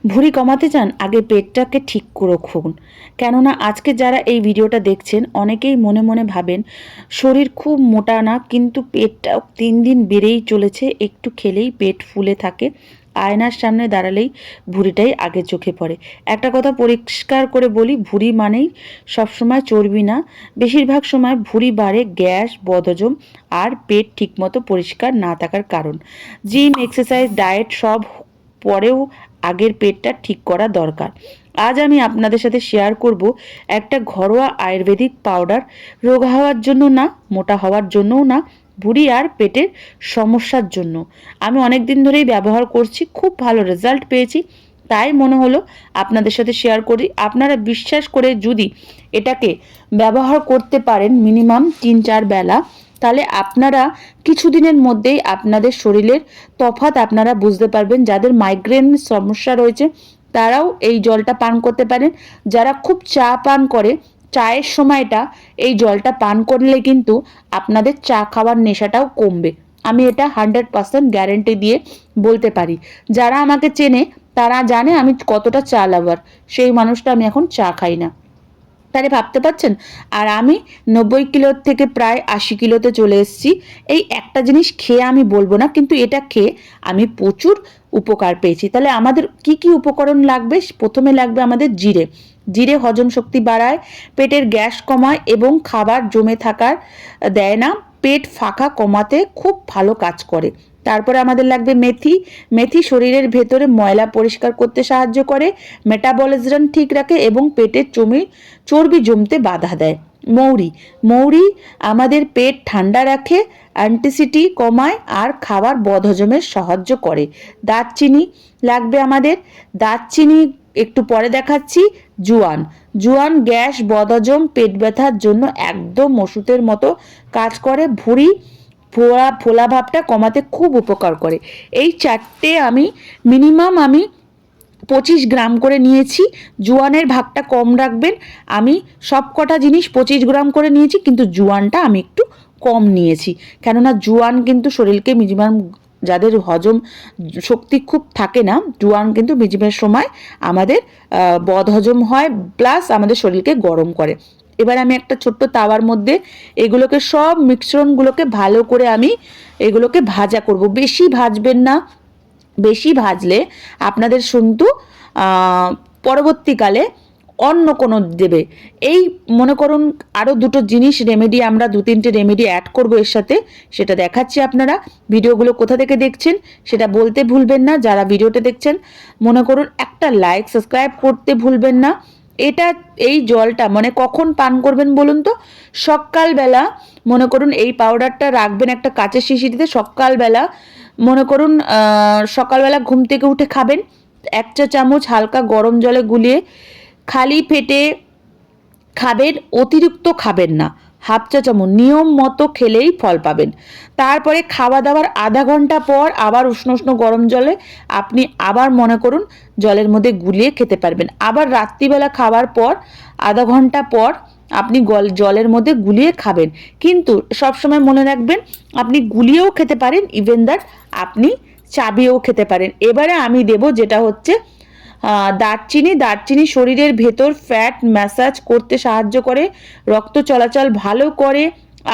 ভুঁড়ি কমাতে চান, আগে পেটটাকে ঠিক রাখুন। কেননা আজকে যারা এই ভিডিওটা দেখছেন অনেকেই মনে মনে ভাবেন শরীর খুব মোটা না, কিন্তু পেটটা দিন দিন বেড়েই চলেছে, একটু খেলেই পেট ফুলে থাকে, আয়নার সামনে দাঁড়ালেই ভুঁড়িটাই আগে চোখে পড়ে। একটা কথা পরিষ্কার করে বলি, ভুঁড়ি মানেই সবসময় চর্বি না। বেশিরভাগ সময় ভুঁড়ি বাড়ে গ্যাস, বদহজম আর পেট ঠিকমতো পরিষ্কার না থাকার কারণ। জিম, এক্সারসাইজ, ডায়েট সব পরেও আগের পেটটা ঠিক করা দরকার। আজ আমি আপনাদের সাথে শেয়ার করব একটা ঘরোয়া আয়ুর্বেদিক পাউডার, রোগা হওয়ার জন্য না, মোটা হওয়ার জন্যও না, ভুঁড়ি আর পেটের সমস্যার জন্য। আমি অনেক দিন ধরেই ব্যবহার করছি, খুব ভালো রেজাল্ট পেয়েছি, তাই মনে হলো আপনাদের সাথে শেয়ার করি। আপনারা বিশ্বাস করে যদি এটাকে ব্যবহার করতে পারেন মিনিমাম 3-4 বেলা, তাহলে আপনারা কিছুদিনের মধ্যেই আপনাদের শরীরের তফাৎ আপনারা বুঝতে পারবেন। যাদের মাইগ্রেন সমস্যা রয়েছে তারাও এই জলটা পান করতে পারেন। যারা খুব চা পান করে, চায়ের সময়টা এই জলটা পান করলে কিন্তু আপনাদের চা খাওয়ার নেশাটাও কমবে। আমি এটা 100% গ্যারেন্টি দিয়ে বলতে পারি। যারা আমাকে চেনে তারা জানে আমি কতটা চা লাভার। সেই মানুষটা আমি এখন চা খাই না। তাহলে ভাবতে পারছেন। আর আমি 90 কিলোর থেকে প্রায় 80 কিলোতে চলে এসেছি এই একটা জিনিস খেয়ে। আমি বলবো না, কিন্তু এটা খেয়ে আমি প্রচুর উপকার পেয়েছি। তাহলে আমাদের কি কি উপকরণ লাগবে? প্রথমে লাগবে আমাদের জিরে। জিরে হজম শক্তি বাড়ায়, পেটের গ্যাস কমায় এবং খাবার জমে থাকার দেয় না, পেট ফাঁকা কমাতে খুব ভালো কাজ করে। তারপরে আমাদের লাগবে মেথি। মেথি শরীরের ভেতরে ময়লা পরিষ্কার করতে সাহায্য করে, মেটাবলিজম ঠিক রাখে এবং পেটের চর্বি জমতে বাধা দেয়। মৌরি। মৌরি আমাদের পেট ঠান্ডা রাখে, অ্যান্টিসিটি কমায় আর খাবার বদহজমের সাহায্য করে। দারচিনি লাগবে আমাদের। দারচিনি একটু পরে দেখাচ্ছি। জোয়ান। জোয়ান গ্যাস, বদহজম, পেট ব্যথার জন্য একদম ওষুধের মতো কাজ করে। ভুঁড়ি ফোলা ভাবটা কমাতে খুব উপকার করে। এই চারটে আমি মিনিমাম 25 গ্রাম করে নিয়েছি। জোয়ানের ভাগটা কম রাখবেন। আমি সব কটা জিনিস 25 গ্রাম করে নিয়েছি, কিন্তু জোয়ানটা আমি একটু কম নিয়েছি। কেননা জোয়ান কিন্তু শরীরকে মিনিমাম, যাদের হজম শক্তি খুব থাকে না, জোয়ান কিন্তু মিজিমের সময় আমাদের বদহজম হয়, প্লাস আমাদের শরীরকে গরম করে। এবার আমি একটা ছোট্ট তাওয়ার মধ্যে এগুলোকে সব মিশ্রণগুলোকে ভালো করে আমি এগুলোকে ভাজা করব। বেশি ভাজবেন না, বেশি ভাজলে আপনাদের কিন্তু পরবর্তীকালে অন্য কোনো দেবে। এই মনে করুন আরও দুটো জিনিস রেমেডি, আমরা 2-3টে রেমেডি অ্যাড করব এর সাথে, সেটা দেখাচ্ছি। আপনারা ভিডিওগুলো কোথা থেকে দেখছেন সেটা বলতে ভুলবেন না। যারা ভিডিওটা দেখছেন মনে করুন একটা লাইক, সাবস্ক্রাইব করতে ভুলবেন না। এটা এই জলটা মানে কখন পান করবেন বলুন তো? সকালবেলা মনে করুন এই পাউডারটা রাখবেন একটা কাঁচের শিশিতে। সকালবেলা মনে করুন সকালবেলা ঘুম থেকে উঠে খাবেন। 1 চা চামচ হালকা গরম জলে গুলিয়ে খালি পেটে খাবেন, অতিরিক্ত খাবেন না। 1/2 চা চামচ নিয়ম মতো খেলেই ফল পাবেন। তারপরে খাওয়া দাওয়ার আধা ঘন্টা পর আবার উষ্ণ উষ্ণ গরম জলে আপনি আবার মনে করুন জলের মধ্যে গুলিয়ে খেতে পারবেন। আবার রাত্রিবেলা খাওয়ার পর আধা ঘন্টা পর আপনি জলের মধ্যে গুলিয়ে খাবেন। কিন্তু সবসময় মনে রাখবেন আপনি গুলিয়েও খেতে পারেন, ইভেন দ্যাট আপনি চাবিয়েও খেতে পারেন। এবারে আমি দেব যেটা হচ্ছে দারচিনি। দারচিনি শরীরের ভেতর ফ্যাট ম্যাসাজ করতে সাহায্য করে, রক্ত চলাচল ভালো করে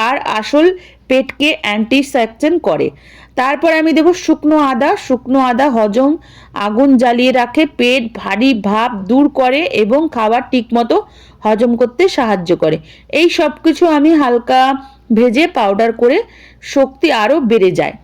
আর আসল পেটকে অ্যান্টিসেপশন করে। তারপর আমি দেব শুকনো আদা। শুকনো আদা হজম, আগুন জ্বালিয়ে রাখে, পেট ভারী ভাব দূর করে এবং খাবার ঠিকমতো হজম করতে সাহায্য করে। এই সব কিছু আমি হালকা ভেজে পাউডার করে শক্তি আরও বেড়ে যায়।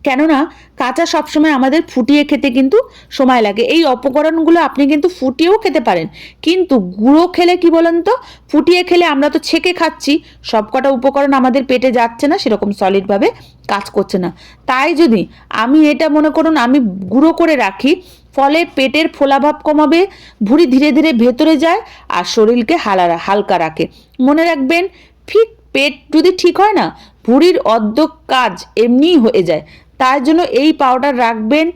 কেননা কাঁচা সবসময় আমাদের ফুটিয়ে খেতে কিন্তু সময় লাগে। এই উপকরণগুলো আপনি কিন্তু ফুটিয়েও খেতে পারেন, কিন্তু গুঁড়ো খেলে কি বলেন তো, ফুটিয়ে খেলে আমরা তো ছেঁকে খাচ্ছি, সবকটা উপকরণ আমাদের পেটে যাচ্ছে না, সেরকম সলিডভাবে কাজ করছে না। তাই যদি আমি এটা মনে করুন আমি গুঁড়ো করে রাখি, ফলে পেটের ফোলাভাব কমাবে, ভুঁড়ি ধীরে ধীরে ভেতরে যায় আর শরীরকে হালকা রাখে। মনে রাখবেন, ঠিক পেট যদি ঠিক হয় না, ভুঁড়ির অর্ধেক কাজ এমনিই হয়ে যায়। তার জন্য এই পাউডার রাখবেন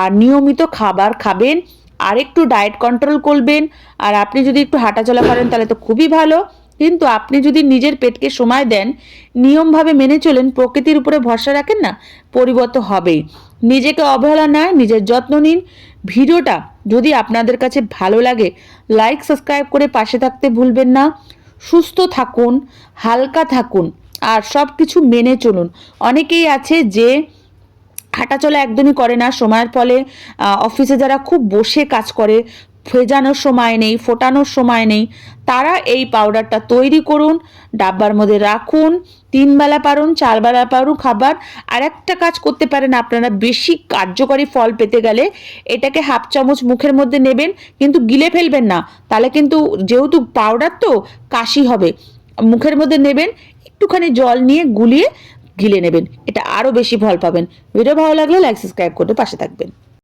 আর নিয়মিত খাবার খাবেন আর একটু ডায়েট কন্ট্রোল করবেন। আর আপনি যদি একটু হাঁটাচলা করেন তাহলে তো খুবই ভালো। কিন্তু আপনি যদি নিজের পেটকে সময় দেন, নিয়মভাবে মেনে চলেন, প্রকৃতির উপরে ভরসা রাখেন না, পরিবর্তন হবেই। নিজেকে অবহেলা নয়, নিজের যত্ন নিন। ভিডিওটা যদি আপনাদের কাছে ভালো লাগে, লাইক সাবস্ক্রাইব করে পাশে থাকতে ভুলবেন না। সুস্থ থাকুন, হালকা থাকুন, আর সব কিছু মেনে চলুন। অনেকেই আছে যে হাঁটাচলা একদমই করে না, সময়ের ফলে অফিসে যারা খুব বসে কাজ করে, ভেজানোর সময় নেই, ফোটানোর সময় নেই, তারা এই পাউডারটা তৈরি করুন, ডাব্বার মধ্যে রাখুন। 3 বেলা পারুন, 4 বেলা পারুন খাবার। আর একটা কাজ করতে পারেন আপনারা, বেশি কার্যকরী ফল পেতে গেলে এটাকে হাফ চামচ মুখের মধ্যে নেবেন, কিন্তু গিলে ফেলবেন না, তাহলে কিন্তু যেহেতু পাউডার তো কাশি হবে। মুখের মধ্যে নেবেন, একটুখানি জল নিয়ে গুলিয়ে গিলে নেবেন, এটা আরও বেশি ফল পাবেন। ভিডিও ভালো লাগলে লাইক সাবস্ক্রাইব করে পাশে থাকবেন।